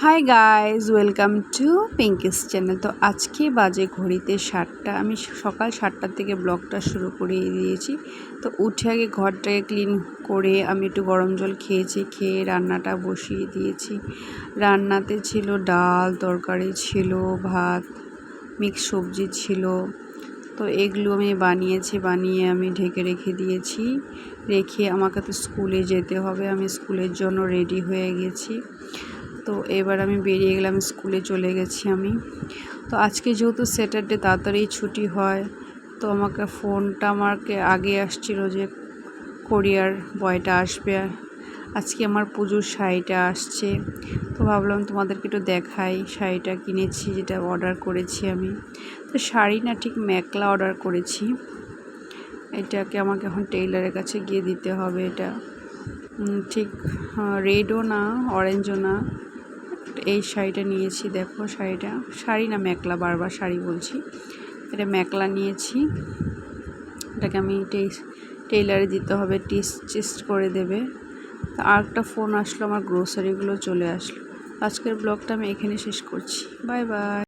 Hi guys, welcome to Pinki's channel. তো আজকে বাজে ঘড়িতে 7টা। আমি সকাল 7টার থেকে ব্লগটা শুরু করে দিয়েছি। তো উঠে আগে ঘরটাকে ক্লিন করে আমি একটু গরম জল খেয়েছি, খেয়ে রান্নাটা বসিয়ে দিয়েছি। রান্নাতে ছিল ডাল, তরকারি ছিল, ভাত, মিক্স সবজি ছিল। তো এগুলো আমি বানিয়ে আমি ঢেকে রেখে দিয়েছি। রেখে আমাকে তো স্কুলে যেতে হবে, আমি স্কুলের জন্য রেডি হয়ে গেছি। তো এবার আমি বেরিয়ে গেলাম, স্কুলে চলে গেছি আমি। তো আজকে যেহেতু স্যাটারডে তাড়াতাড়ি ছুটি হয়, তো আমাকে আগে আসছিল যে কোরিয়ার বয়টা আসবে। আজকে আমার পুজোর শাড়িটা আসছে, তো ভাবলাম তোমাদেরকে একটু দেখাই। শাড়িটা কিনেছি, যেটা অর্ডার করেছি আমি। তো শাড়ি না, ঠিক মেখলা অর্ডার করেছি। এটাকে আমাকে এখন টেইলারের কাছে গিয়ে দিতে হবে। এটা ঠিক রেডও না, অরেঞ্জও না। এই শাড়িটা নিয়েছি, দেখো শাড়ি না মেখলা, বারবার শাড়ি বলছি। এটা মেখলা নিয়েছি। এটাকে আমি টেইলারে দিতে হবে, স্টিচ করে দেবে। আর একটা ফোন আসলো, আমার গ্রোসারিগুলো চলে আসলো। আজকের ব্লগটা আমি এখানে শেষ করছি। Bye bye.